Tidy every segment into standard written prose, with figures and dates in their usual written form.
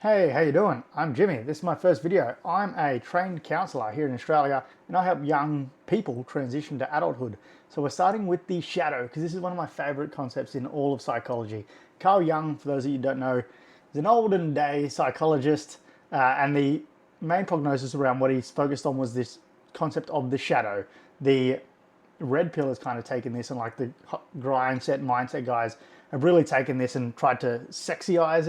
Hey, how you doing? I'm Jimmy. This is my first video. I'm a trained counsellor here in Australia and I help young people transition to adulthood. So we're starting with the shadow because this is one of my favourite concepts in all of psychology. Carl Jung, for those of you who don't know, is an olden day psychologist and the main prognosis around what he's focused on was this concept of the shadow. The red pill has kind of taken this, and like the grind set mindset guys have really taken this and tried to sexify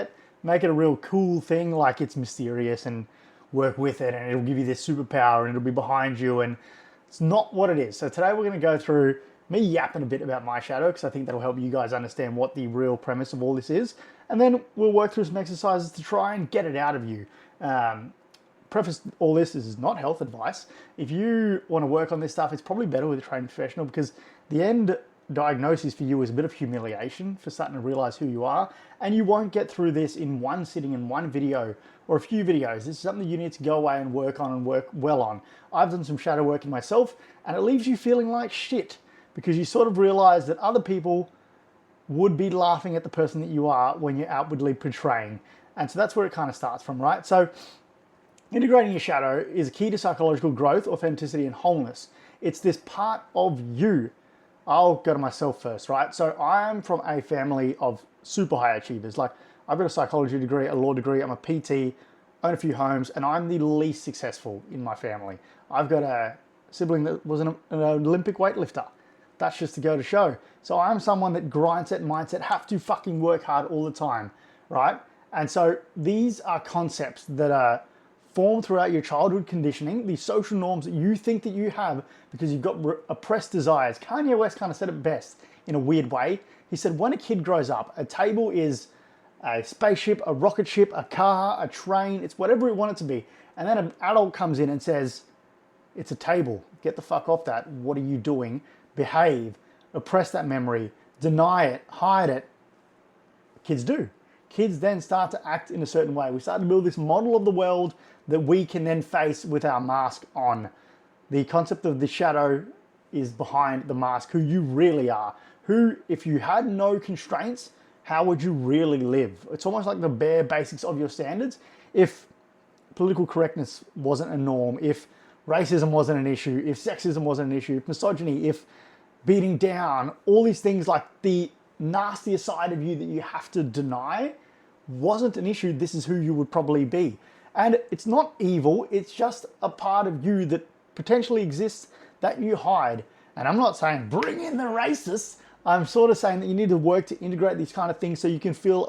it, make it a real cool thing, like it's mysterious and work with it and it'll give you this superpower and it'll be behind you, and it's not what it is. So today we're going to go through me yapping a bit about my shadow because I think that'll help you guys understand what the real premise of all this is, and then we'll work through some exercises to try and get it out of you. Preface all this is not health advice. If you want to work on this stuff, it's probably better with a trained professional because the end diagnosis for you is a bit of humiliation for starting to realize who you are, and you won't get through this in one sitting, in one video or a few videos. This is something you need to go away and work on and work well on. I've done some shadow working myself and it leaves you feeling like shit because you sort of realize that other people would be laughing at the person that you are when you're outwardly portraying. And so that's where it kind of starts from, right? So integrating your shadow is a key to psychological growth, authenticity, and wholeness. It's this part of you. I'll go to myself first, right? So I'm from a family of super high achievers. Like, I've got a psychology degree, a law degree, I'm a PT, own a few homes, and I'm the least successful in my family. I've got a sibling that was an Olympic weightlifter. That's just to go to show. So I'm someone that grind set and mindset have to fucking work hard all the time, right? And so these are concepts that are formed throughout your childhood conditioning, these social norms that you think that you have because you've got oppressed desires. Kanye West kind of said it best in a weird way. He said, when a kid grows up, a table is a spaceship, a rocket ship, a car, a train, it's whatever you want it to be. And then an adult comes in and says, it's a table, get the fuck off that. What are you doing? Behave, oppress that memory, deny it, hide it. Kids do. Kids then start to act in a certain way. We start to build this model of the world that we can then face with our mask on. The concept of the shadow is behind the mask, who you really are. Who, if you had no constraints, how would you really live? It's almost like the bare basics of your standards. If political correctness wasn't a norm, if racism wasn't an issue, if sexism wasn't an issue, if misogyny, if beating down, all these things like the nastier side of you that you have to deny wasn't an issue, this is who you would probably be. And it's not evil, it's just a part of you that potentially exists that you hide. And I'm not saying bring in the racists. I'm sort of saying that you need to work to integrate these kind of things so you can feel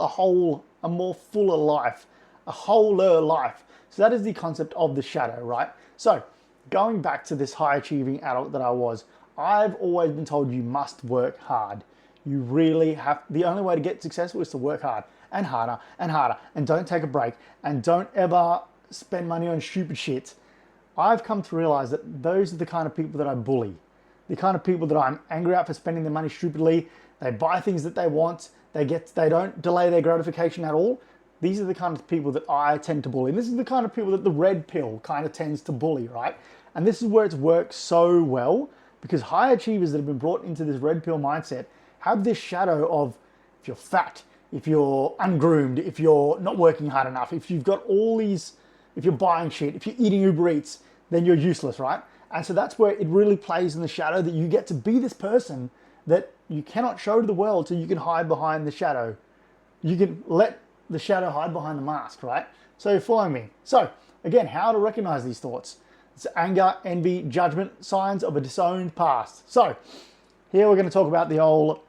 a more fuller life, a wholer life. So that is the concept of the shadow, right? So going back to this high achieving adult that I was, I've always been told you must work hard. You really have, the only way to get successful is to work hard and harder and harder, and don't take a break, and don't ever spend money on stupid shit. I've come to realize that those are the kind of people that I bully, the kind of people that I'm angry at for spending their money stupidly. They buy things that they want, they don't delay their gratification at all. These are the kind of people that I tend to bully. And this is the kind of people that the red pill kind of tends to bully, right? And this is where it's worked so well, because high achievers that have been brought into this red pill mindset have this shadow of, if you're fat, if you're ungroomed, if you're not working hard enough, if you've got all these, if you're buying shit, if you're eating Uber Eats, then you're useless, right? And so that's where it really plays in the shadow, that you get to be this person that you cannot show to the world, so you can hide behind the shadow. You can let the shadow hide behind the mask, right? So you're following me. So again, how to recognize these thoughts. It's anger, envy, judgment, signs of a disowned past. So here we're going to talk about the old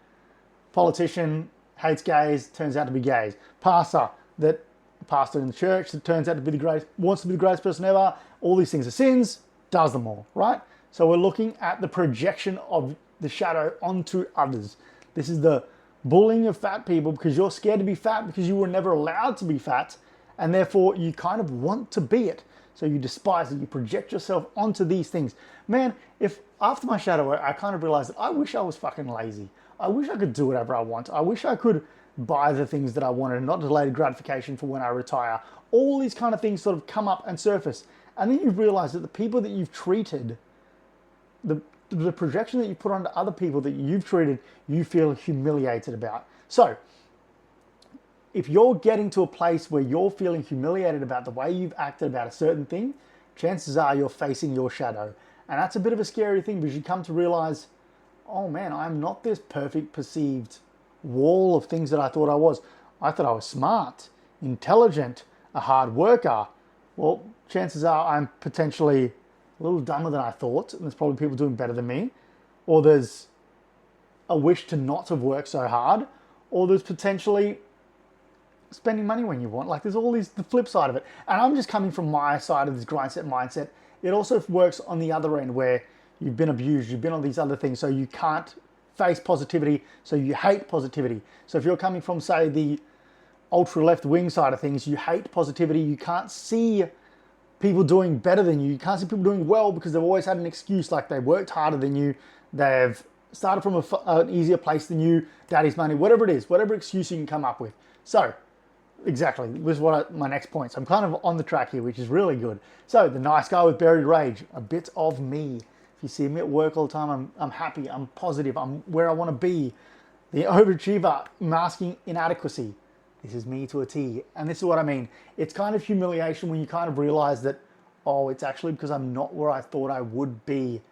politician hates gays, turns out to be gays. Pastor in the church that turns out to be the greatest, wants to be the greatest person ever. All these things are sins, does them all, right? So we're looking at the projection of the shadow onto others. This is the bullying of fat people because you're scared to be fat because you were never allowed to be fat, and therefore you kind of want to be it. So you despise it, you project yourself onto these things. Man, if after my shadow work, I kind of realized that I wish I was fucking lazy. I wish I could do whatever I want. I wish I could buy the things that I wanted and not delayed gratification for when I retire. All these kind of things sort of come up and surface. And then you realize that the people that you've treated, the projection that you put onto other people that you've treated, you feel humiliated about. So if you're getting to a place where you're feeling humiliated about the way you've acted about a certain thing, chances are you're facing your shadow. And that's a bit of a scary thing because you come to realize, oh man, I'm not this perfect perceived wall of things that I thought I was. I thought I was smart, intelligent, a hard worker. Well, chances are I'm potentially a little dumber than I thought, and there's probably people doing better than me. Or there's a wish to not have worked so hard, or there's potentially spending money when you want. Like there's all these, the flip side of it. And I'm just coming from my side of this grindset mindset. It also works on the other end where you've been abused, you've been on these other things, so you can't face positivity, so you hate positivity. So if you're coming from, say, the ultra left wing side of things, you hate positivity, you can't see people doing better than you can't see people doing well because they've always had an excuse, like they worked harder than you, they've started from an easier place than you, daddy's money, whatever it is, whatever excuse you can come up with. So exactly, this is my next point. So I'm kind of on the track here, which is really good. So the nice guy with buried rage, a bit of me. If you see me at work all the time, I'm happy, I'm positive, I'm where I want to be. The overachiever masking inadequacy. This is me to a T. And this is what I mean. It's kind of humiliation when you kind of realize that, oh, it's actually because I'm not where I thought I would be.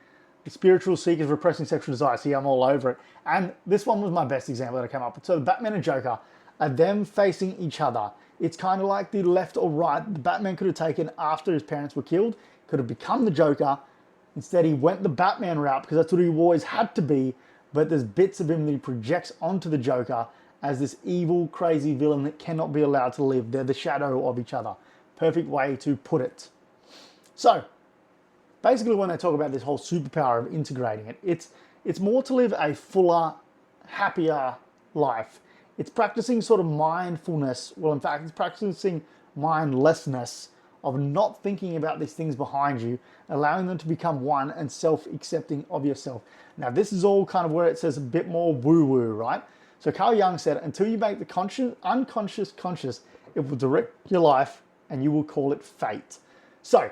The spiritual seekers repressing sexual desire. See, I'm all over it. And this one was my best example that I came up with. So the Batman and Joker are them facing each other. It's kind of like the left or right. The Batman could have taken after his parents were killed, could have become the Joker. Instead, he went the Batman route because that's what he always had to be. But there's bits of him that he projects onto the Joker as this evil, crazy villain that cannot be allowed to live. They're the shadow of each other. Perfect way to put it. So, basically when they talk about this whole superpower of integrating it, it's more to live a fuller, happier life. It's practicing sort of mindfulness. Well, in fact, it's practicing mindlessness of not thinking about these things behind you, allowing them to become one and self-accepting of yourself. Now, this is all kind of where it says a bit more woo-woo, right? So Carl Jung said, until you make the unconscious conscious, it will direct your life and you will call it fate. So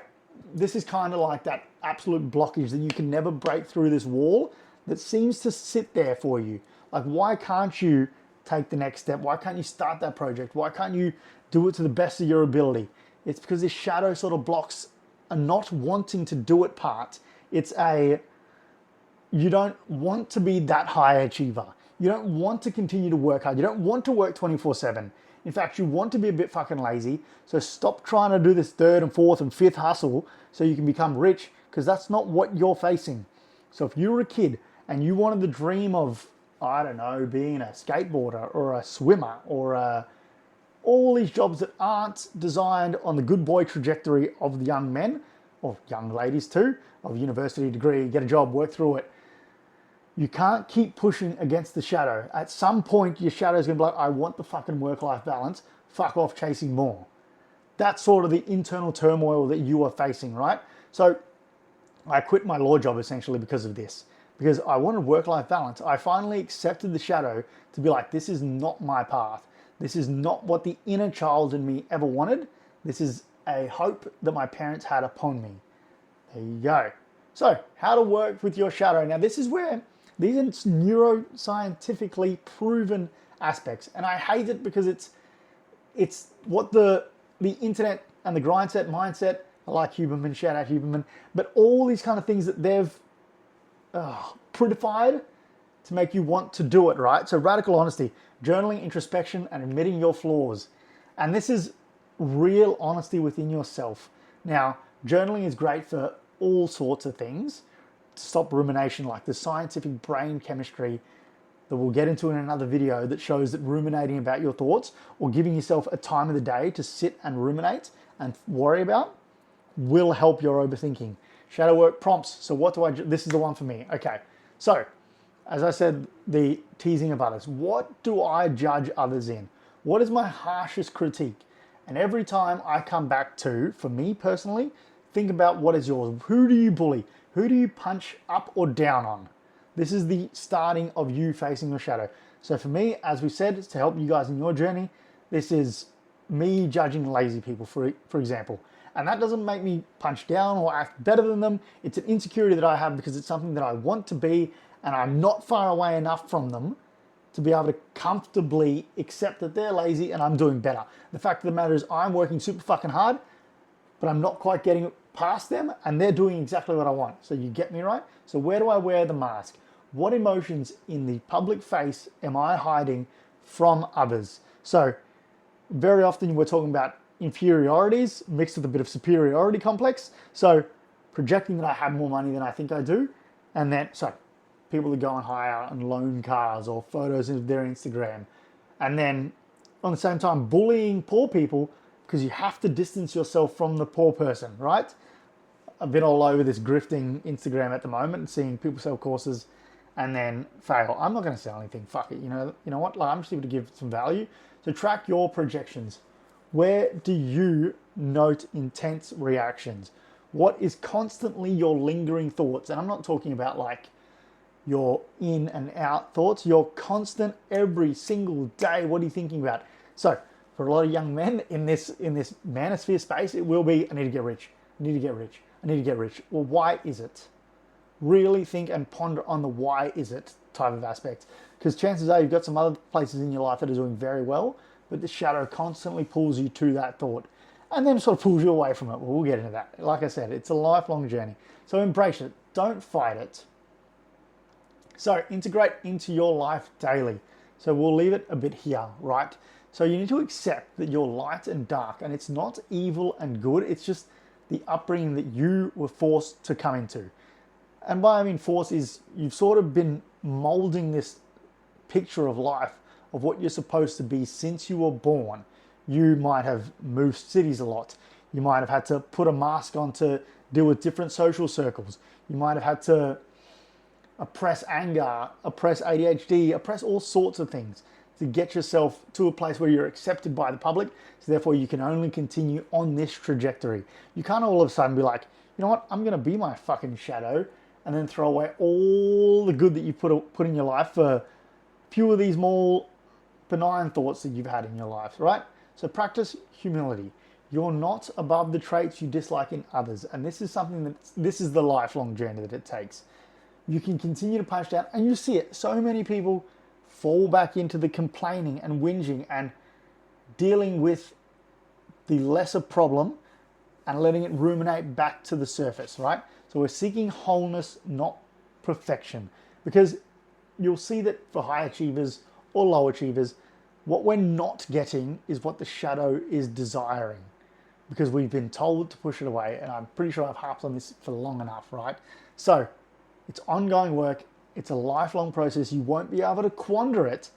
this is kind of like that absolute blockage that you can never break through, this wall that seems to sit there for you. Like, why can't you take the next step? Why can't you start that project? Why can't you do it to the best of your ability? It's because this shadow sort of blocks a not wanting to do it part. It's you don't want to be that high achiever. You don't want to continue to work hard. You don't want to work 24/7. In fact, you want to be a bit fucking lazy. So stop trying to do this third and fourth and fifth hustle so you can become rich, because that's not what you're facing. So if you were a kid and you wanted the dream of, I don't know, being a skateboarder or a swimmer or all these jobs that aren't designed on the good boy trajectory of the young men, or young ladies too, of university degree, get a job, work through it. You can't keep pushing against the shadow. At some point, your shadow's gonna be like, I want the fucking work-life balance, fuck off chasing more. That's sort of the internal turmoil that you are facing, right? So I quit my law job essentially because of this, because I wanted work-life balance. I finally accepted the shadow to be like, this is not my path. This is not what the inner child in me ever wanted. This is a hope that my parents had upon me. There you go. So how to work with your shadow. Now this is where these are neuroscientifically proven aspects. And I hate it because it's what the internet and the grindset mindset, I like Huberman, shout out Huberman, but all these kind of things that they've prettified to make you want to do it, right? So radical honesty, journaling, introspection, and admitting your flaws. And this is real honesty within yourself. Now, journaling is great for all sorts of things, to stop rumination, like the scientific brain chemistry that we'll get into in another video that shows that ruminating about your thoughts or giving yourself a time of the day to sit and ruminate and worry about will help your overthinking. Shadow work prompts. So what do I do? This is the one for me. Okay. So as I said, the teasing of others. What do I judge others in? What is my harshest critique? And every time I come back to, for me personally, think about what is yours. Who do you bully? Who do you punch up or down on? This is the starting of you facing your shadow. So for me, as we said, it's to help you guys in your journey. This is me judging lazy people, for example. And that doesn't make me punch down or act better than them. It's an insecurity that I have because it's something that I want to be and I'm not far away enough from them to be able to comfortably accept that they're lazy and I'm doing better. The fact of the matter is I'm working super fucking hard, but I'm not quite getting past them and they're doing exactly what I want. So you get me, right? So where do I wear the mask? What emotions in the public face am I hiding from others? So very often we're talking about inferiorities mixed with a bit of superiority complex. So projecting that I have more money than I think I do. And then, so people that go and hire and loan cars or photos of their Instagram. And then on the same time, bullying poor people because you have to distance yourself from the poor person, right? I've been all over this grifting Instagram at the moment and seeing people sell courses and then fail. I'm not going to sell anything. Fuck it. You know what? Like, I'm just able to give some value. So track your projections. Where do you note intense reactions? What is constantly your lingering thoughts? And I'm not talking about like your in and out thoughts, your constant every single day. What are you thinking about? So for a lot of young men in this manosphere space, it will be, I need to get rich. I need to get rich. I need to get rich. Well, why is it? Really think and ponder on the why is it type of aspect. Because chances are you've got some other places in your life that are doing very well, but the shadow constantly pulls you to that thought and then sort of pulls you away from it. Well, we'll get into that. Like I said, it's a lifelong journey. So embrace it. Don't fight it. So integrate into your life daily. So we'll leave it a bit here, right? So you need to accept that you're light and dark, and it's not evil and good. It's just the upbringing that you were forced to come into. And by I mean force is you've sort of been molding this picture of life of what you're supposed to be since you were born. You might have moved cities a lot. You might have had to put a mask on to deal with different social circles. You might have had to oppress anger, oppress ADHD, oppress all sorts of things to get yourself to a place where you're accepted by the public. So therefore you can only continue on this trajectory. You can't all of a sudden be like, you know what, I'm going to be my fucking shadow and then throw away all the good that you put in your life for a few of these more benign thoughts that you've had in your life, right? So practice humility. You're not above the traits you dislike in others. And this is something this is the lifelong journey that it takes. You can continue to punch down, and you see it. So many people fall back into the complaining and whinging and dealing with the lesser problem and letting it ruminate back to the surface, right? So we're seeking wholeness, not perfection. Because you'll see that for high achievers or low achievers, what we're not getting is what the shadow is desiring. Because we've been told to push it away, and I'm pretty sure I've harped on this for long enough, right? So it's ongoing work. It's a lifelong process. You won't be able to quander it.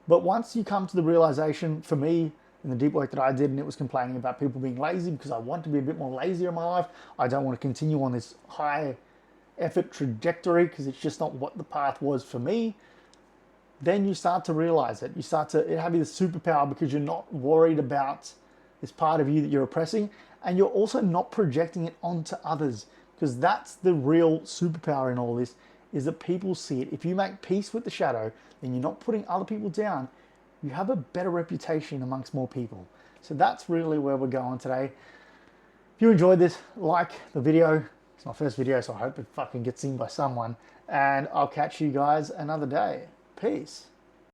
But once you come to the realization, for me, in the deep work that I did, and it was complaining about people being lazy because I want to be a bit more lazier in my life. I don't want to continue on this high effort trajectory because it's just not what the path was for me. Then you start to realize it. You start to have this superpower because you're not worried about this part of you that you're oppressing, and you're also not projecting it onto others, because that's the real superpower in all this, is that people see it. If you make peace with the shadow, then you're not putting other people down. You have a better reputation amongst more people. So that's really where we're going today. If you enjoyed this, like the video. It's my first video, so I hope it fucking gets seen by someone. And I'll catch you guys another day. Peace.